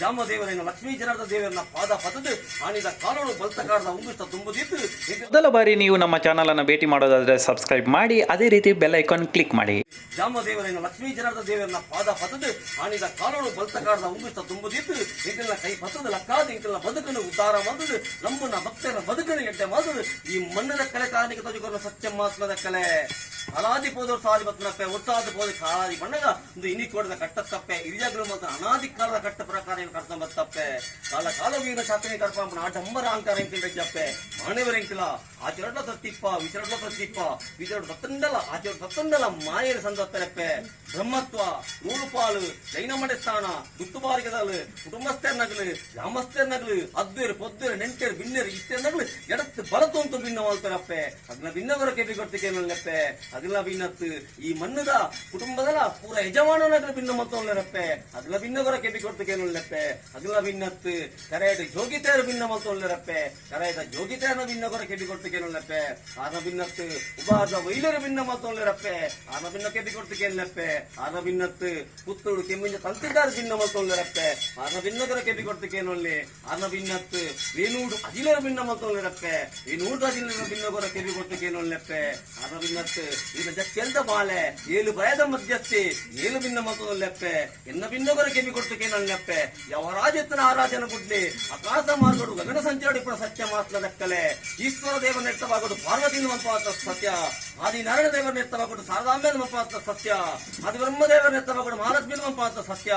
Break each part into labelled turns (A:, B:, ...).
A: ಜಾಮದೇವರನ್ನ ಲಕ್ಷ್ಮೀ ಜನಾರ್ದ ದೇವರನ್ನ ಪಾದ ಪದದು ಆಣಿದ ಕಾಲೋಳು ಬಲ್ತಕಾರದ ಉಂಗುಷ್ಟ ತುಂಬುದಿದ್ದು
B: ಮೊದಲ ಬಾರಿ ನೀವು ನಮ್ಮ ಚಾನಲ್ ಅನ್ನು ಭೇಟಿ ಮಾಡೋದಾದ್ರೆ ಸಬ್ಸ್ಕ್ರೈಬ್ ಮಾಡಿ, ಅದೇ ರೀತಿ ಬೆಲ್ ಐಕಾನ್ ಕ್ಲಿಕ್ ಮಾಡಿ.
A: ಜಾಮದೇವರನ್ನ ಲಕ್ಷ್ಮೀ ಜನಾರ್ದ ದೇವರನ್ನ ಪಾದ ಪದದು ಆಣಿದ ಕಾಲೋಳು ಬಲ್ತಕಾರದ ಉಂಗುಷ್ಟ ತುಂಬುದಿದ್ದು ಇಂಕಲ್ನ ಕೈ ಪತ್ತದ ಲಕ್ಕಾದ ಇಂಕಲ್ನ ಬದುಕನ್ನು ಉದ್ಧಾರ ಮಾಡುದು ನಮ್ಮನ್ನ ಭಕ್ತರ ಬದುಕನ್ನು ಎಡ್ಡೆ ಮಾಡುದು ಈ ಮಣ್ಣದ ಕಲೆ ಕಾಣಿಕ ತೊಜುಕೊರ ಸತ್ಯ ಮಾತ್ಮದ ಕಲೆ ಅಲಾದಿ ಪೋದವ್ರು ಸಾದಿ ಬತ್ತನಪ್ಪೆ ಒಟ್ಟಾದ ಪೋದ ಕಾಲಾದಿ ಬಣ್ಣಗ ಒಂದು ಇನಿ ಕೋಡದ ಕಟ್ಟತ್ತಪ್ಪೆ ಹಿರಿಯಗಳು ಮತ್ತು ಅನಾದಿ ಕಾಲದ ಕಟ್ಟ ಪ್ರಕಾರ ಕರ್ತ ಬತ್ತಪ್ಪೆ ಕಾಲ ಕಾಲವೀನ ಶಾಸನೆ ಕರ್ಪಂಪನ ಆಡಂಬರ ಅಹಂಕಾರ ಎಂಕಲ್ಡಪ್ಪೆ ಮಾನವರೆಂಕಲ ಆಚರಡ್ಲ ತತ್ತಿಪ್ಪ ವಿಚರಡ್ಲ ತತ್ತಿಪ್ಪ ವಿಚರಡ್ ತತ್ತಂಡಲ ಆಚರಡ್ ತತ್ತಂಡಲ ಮಾಯೇರು ಸಂದತ್ತರಪ್ಪೆ ಬ್ರಹ್ಮತ್ವ ನೂರುಪಾಲು ಜೈನಮಡೆ ಸ್ಥಾನ ಗುತ್ತುಬಾರಿಗದಲು ಕುಟುಂಬಸ್ಥೆರ್ನಗಲು ಗ್ರಾಮಸ್ಥೆರ್ನಗಲು ಅದ್ವೇರು ಪೊದ್ದೇರು ನೆಂಟೇರು ಬಿನ್ನೇರು ಇಷ್ಟೆರ್ನಗಲು ಎಡತ್ತು ಬರತು ಅಂತ ಭಿನ್ನವಾಲ್ತಾರಪ್ಪೆ ಅಗ್ನ ಭಿನ್ನವರ ಕೆಬಿ ಕೊಡ್ತಿಗೆ ಲೆಪ್ಪೆ ಅಗಲ ಭಿನ್ನತ್ತು ಈ ಮಣ್ಣದ ಕುಟುಂಬದಲ ಪೂರ ಯಜಮಾನನಗಲು ಭಿನ್ನ ಮತ್ತೊಳ್ಳೆರಪ್ಪೆ ಅಗಲ ಭಿನ್ನವರ ಕೆಬಿ ಕೊಡ್ತಿಗೆ ಲೆಪ್ಪೆ ಅಗಲ ಭಿನ್ನತ್ತು ಕರೆಯದ ಜೋಗಿತೆಯರು ಭಿನ್ನ ಮತ್ತೊಳ್ಳೆರಪ್ಪೆ ಕರೆಯದ ಜೋಗಿತೆಯರ ಭಿನ್ನವರ ಕೆಬಿ ಕೊಡ್ತಿಗೆ ಲೆಪ್ಪೆ ಆನ ಭಿನ್ನತ್ತು ಉಪಾದ ವೈಲರು ಭಿನ್ನ ಮತ್ತೊಳ್ಳೆರಪ್ಪೆ ಆನ ಭಿನ್ನ ಕೆಬಿ ಕೊಡ್ತಿಗೆ ಲೆಪ್ಪೆ ಆನ ಭಿನ್ನತ್ತು ಪುತ್ತೂರು ಕೆಮ್ಮಿನ ತಂತಿದಾರ ಭಿನ್ನ ಮತ್ತೊಳ್ಳೆರಪ್ಪೆ ಆನ ಭಿನ್ನಗರ ಕೆಬಿ ಕೊಡ್ತಿಗೆ ನೊಳ್ಳೆ ಆನ ಭಿನ್ನತ್ತು ವೇಣೂಡು ಅಜಿಲರ ಭಿನ್ನ ಮತ್ತೊಳ್ಳೆರಪ್ಪೆ ವೇಣೂಡು ಅಜಿಲರ ಭಿನ್ನಗರ ಕೆಬಿ ಕೊಡ್ತಿಗೆ ನೊಳ್ಳೆಪ್ಪೆ ಆನ ಭಿನ್ನತ್ತು ಈಗ ಜಕ್ಕೆಂತ ಬಾಳೆ ಏಳು ಭಯದ ಮಧ್ಯಸ್ಥಿ ಏಳು ಭಿನ್ನ ಮತ್ತೊಂದು ಲೆಪ್ಪೆ ಎನ್ನ ಭಿನ್ನಗರ ಕೆಬಿ ಕೊಡ್ತಿಗೆ ನೊಳ್ಳೆಪ್ಪೆ ಯಾವ ರಾಜತ್ತನ ಆರಾಧನ ಗುಡ್ಲಿ ಆಕಾಶ ಮಾರ್ಗಡು ಗಗನ ಸಂಚಾಡಿ ಕೂಡ ಸತ್ಯ ಮಾತ್ರ ಲೆಕ್ಕಲೆ ಈಶ್ವರ ದೇವರ ನೆತ್ತವಾಗೋದು ಪಾರ್ವತಿನ ಮಂಪಾತ ಸತ್ಯ ಆದಿ ನಾರಾಯಣ ದೇವರ ನೆತ್ತವಾಗೋದು ಶಾರದಾಂಬೆನ ಮಂಪಾತ ಸತ್ಯ ಆದಿ ಬ್ರಹ್ಮದೇವರ ನೆತ್ತವಾಗೋದು ಮಹಾಲಕ್ಷ್ಮಿ ಮಂಪಾತ ಸತ್ಯ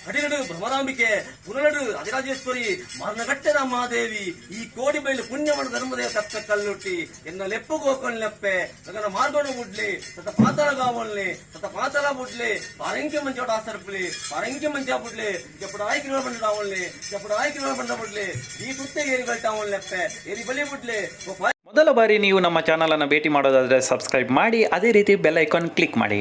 A: ಹಡಿನಡು ಭ್ರಮರಾಂಬಿಕೆ ಪುರನಡು ಅಧಿರಾಜೇಶ್ವರಿ ಮರಣಗಟ್ಟೆದ ಮಹಾದೇವಿ ಈ ಕೋಡಿ ಬೈಲು ಪುಣ್ಯಮಣ ಧರ್ಮದೇವ ತಪ್ಪೆ ಕಲ್ಲುಟ್ಟಿ ಎನ್ನ ಲೆಪ್ಪು ಗೋಕೊಂಡ್ ಲೆಪ್ಪೆ ಗಗನ ಮಾರ್ಗೋಣ ಬುಡ್ಲಿ ಸತ ಪಾತಾಳ ಗಾವನ್ಲಿ ಸತ ಪಾತಾಳ ಬುಡ್ಲಿ ಪಾರಂಕಿ ಮಂಚೋಡ ಆಸರ್ಪಲಿ ಪಾರಂಕಿ ಮಂಚ ಬುಡ್ಲಿ ಎప్పుడు ಆಯ್ಕೆ ಬಂಡ ರಾವನ್ಲಿ ಎప్పుడు ಆಯ್ಕೆ ಬಂಡ ಬುಡ್ಲಿ ಈ ಕುತ್ತೆ ಏರಿ ಬಲ್ಟಾವನ್ ಲೆಪ್ಪೆ ಏರಿ ಬಲಿ ಬುಡ್ಲಿ
B: ಮೊದಲ ಬಾರಿ ನೀವು ನಮ್ಮ ಚಾನಲ್ ಅನ್ನು ಭೇಟಿ ಮಾಡೋದಾದ್ರೆ ಸಬ್ಸ್ಕ್ರೈಬ್ ಮಾಡಿ, ಅದೇ ರೀತಿ ಬೆಲ್ ಐಕಾನ್ ಕ್ಲಿಕ್ ಮಾಡಿ.